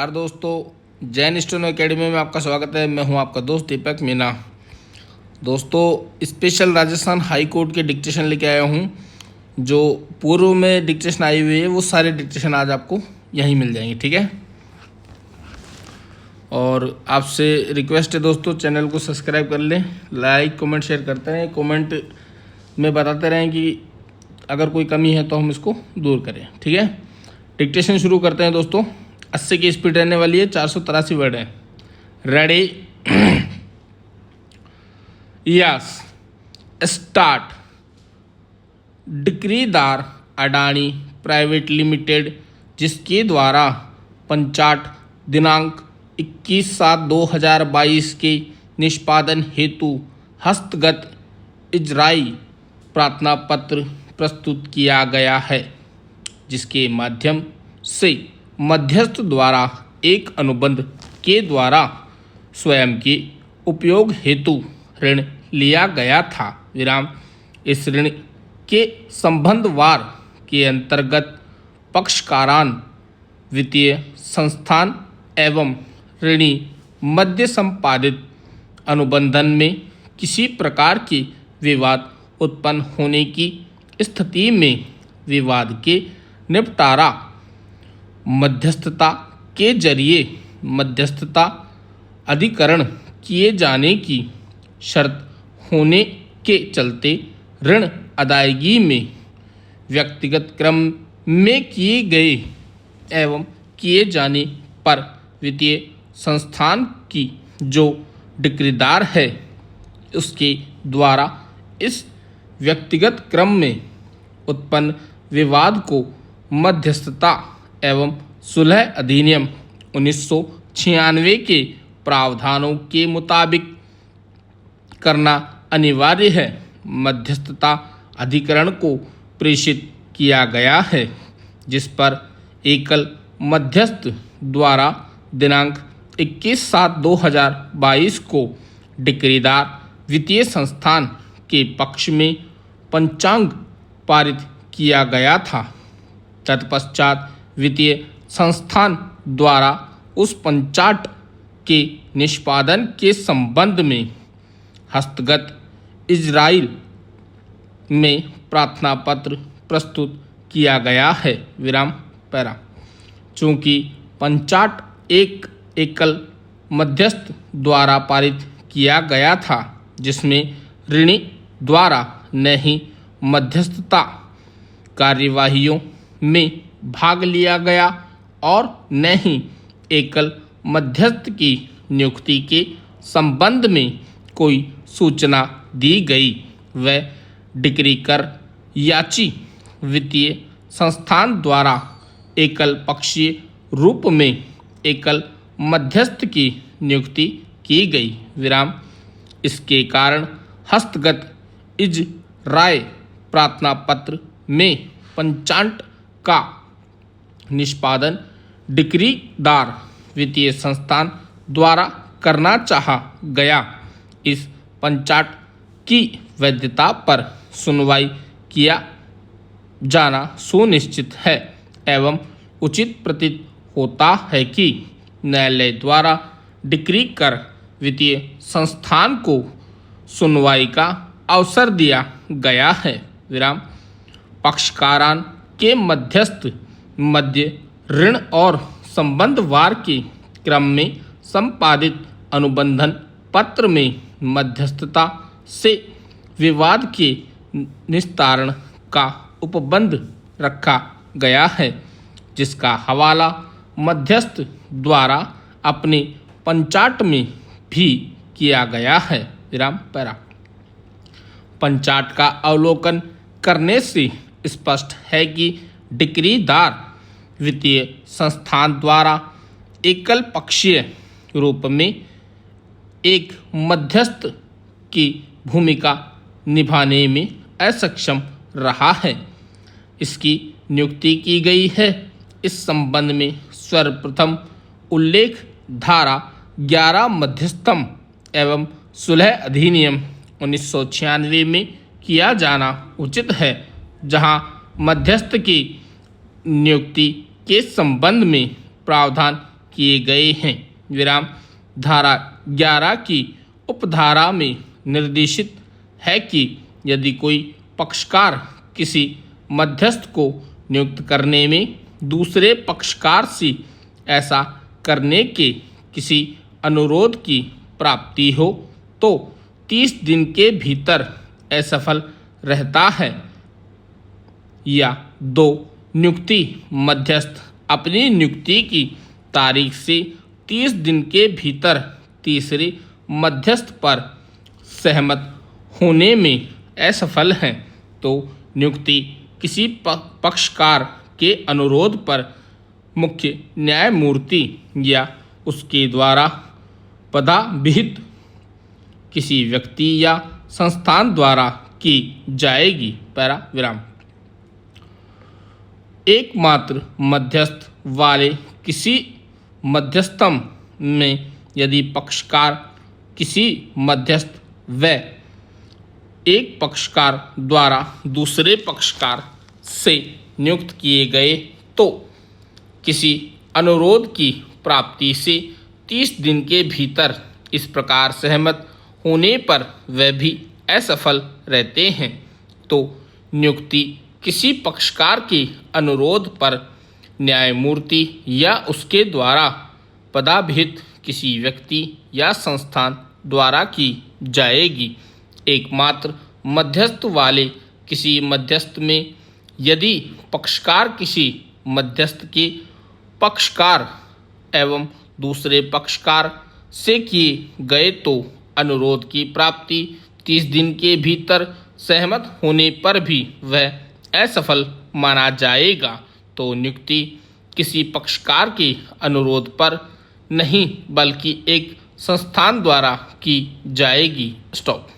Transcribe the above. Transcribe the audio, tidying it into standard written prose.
यार दोस्तों, Jain stone academy में आपका स्वागत है। मैं हूं आपका दोस्त दीपक मीना। दोस्तों, स्पेशल राजस्थान हाई कोर्ट के डिक्टेशन लेके आया हूं। जो पूर्व में डिक्टेशन आई हुई है वो सारे डिक्टेशन आज आपको यहीं मिल जाएंगे, ठीक है। और आपसे रिक्वेस्ट है दोस्तों, चैनल को सब्सक्राइब कर लें, लाइक कमेंट शेयर करते रहें, कमेंट में बताते रहें कि अगर कोई कमी है तो हम इसको दूर करें, ठीक है। डिक्टेशन शुरू करते हैं दोस्तों। 80 की स्पीड रहने वाली है, 483 वर्ड है। Ready, yes, start. डिक्रीदार अडानी प्राइवेट लिमिटेड, जिसके द्वारा पंचाट दिनांक 21/7/2022 के निष्पादन हेतु हस्तगत इजराई प्रार्थना पत्र प्रस्तुत किया गया है, जिसके माध्यम से मध्यस्थ द्वारा एक अनुबंध के द्वारा स्वयं के उपयोग हेतु ऋण लिया गया था। विराम, इस ऋण के संबंधवार के अंतर्गत पक्षकारान वित्तीय संस्थान एवं ऋणी मध्य संपादित अनुबंधन में किसी प्रकार के विवाद उत्पन्न होने की स्थिति में विवाद के निपटारा मध्यस्थता के जरिए मध्यस्थता अधिकरण किए जाने की शर्त होने के चलते ऋण अदायगी में व्यक्तिगत क्रम में किए गए एवं किए जाने पर वित्तीय संस्थान की जो डिक्रीदार है उसके द्वारा इस व्यक्तिगत क्रम में उत्पन्न विवाद को मध्यस्थता एवं सुलह अधिनियम 1996 के प्रावधानों के मुताबिक करना अनिवार्य है। मध्यस्थता अधिकरण को प्रेषित किया गया है, जिस पर एकल मध्यस्थ द्वारा दिनांक 21/7/2022 को डिक्रीदार वित्तीय संस्थान के पक्ष में पंचांग पारित किया गया था। तत्पश्चात वित्तीय संस्थान द्वारा उस पंचाट के निष्पादन के संबंध में हस्तगत इजराइल में प्रार्थना पत्र प्रस्तुत किया गया है। विराम, पैरा। चूँकि पंचाट एक एकल मध्यस्थ द्वारा पारित किया गया था, जिसमें ऋणी द्वारा न ही मध्यस्थता कार्यवाहियों में भाग लिया गया और न ही एकल मध्यस्थ की नियुक्ति के संबंध में कोई सूचना दी गई, वह डिक्री कर याची वित्तीय संस्थान द्वारा एकल पक्षीय रूप में एकल मध्यस्थ की नियुक्ति की गई। विराम, इसके कारण हस्तगत इजराय प्रार्थना पत्र में पंचाट का निष्पादन डिक्रीदार वित्तीय संस्थान द्वारा करना चाहा गया। इस पंचाट की वैधता पर सुनवाई किया जाना सुनिश्चित है एवं उचित प्रतीत होता है कि न्यायालय द्वारा डिक्री कर वित्तीय संस्थान को सुनवाई का अवसर दिया गया है। विराम, पक्षकारान के मध्यस्थ मध्य ऋण और संबंधवार के क्रम में संपादित अनुबंधन पत्र में मध्यस्थता से विवाद के निस्तारण का उपबंध रखा गया है, जिसका हवाला मध्यस्थ द्वारा अपने पंचाट में भी किया गया है। विराम, पैरा। पंचाट का अवलोकन करने से स्पष्ट है कि डिक्रीदार वित्तीय संस्थान द्वारा एकल पक्षीय रूप में एक मध्यस्थ की भूमिका निभाने में असक्षम रहा है। इसकी नियुक्ति की गई है। इस संबंध में सर्वप्रथम उल्लेख धारा 11 मध्यस्थम एवं सुलह अधिनियम 1996 में किया जाना उचित है, जहां मध्यस्थ की नियुक्ति के संबंध में प्रावधान किए गए हैं। विराम। धारा 11 की उपधारा में निर्देशित है कि यदि कोई पक्षकार किसी मध्यस्थ को नियुक्त करने में दूसरे पक्षकार से ऐसा करने के किसी अनुरोध की प्राप्ति हो तो 30 दिन के भीतर असफल रहता है, या 2 नियुक्ति मध्यस्थ अपनी नियुक्ति की तारीख से 30 दिन के भीतर तीसरे मध्यस्थ पर सहमत होने में असफल हैं तो नियुक्ति किसी पक्षकार के अनुरोध पर मुख्य न्यायमूर्ति या उसके द्वारा पदाभिहित किसी व्यक्ति या संस्थान द्वारा की जाएगी। पैरा विराम। एकमात्र मध्यस्थ वाले किसी मध्यस्थम में यदि पक्षकार किसी मध्यस्थ व एक पक्षकार द्वारा दूसरे पक्षकार से नियुक्त किए गए तो किसी अनुरोध की प्राप्ति से 30 दिन के भीतर इस प्रकार सहमत होने पर वह भी असफल रहते हैं तो नियुक्ति किसी पक्षकार के अनुरोध पर न्यायमूर्ति या उसके द्वारा पदाभिहित किसी व्यक्ति या संस्थान द्वारा की जाएगी। एकमात्र मध्यस्थ वाले किसी मध्यस्थ में यदि पक्षकार किसी मध्यस्थ के पक्षकार एवं दूसरे पक्षकार से किए गए तो अनुरोध की प्राप्ति 30 दिन के भीतर सहमत होने पर भी वह असफल माना जाएगा तो नियुक्ति किसी पक्षकार के अनुरोध पर नहीं बल्कि एक संस्थान द्वारा की जाएगी। स्टॉप।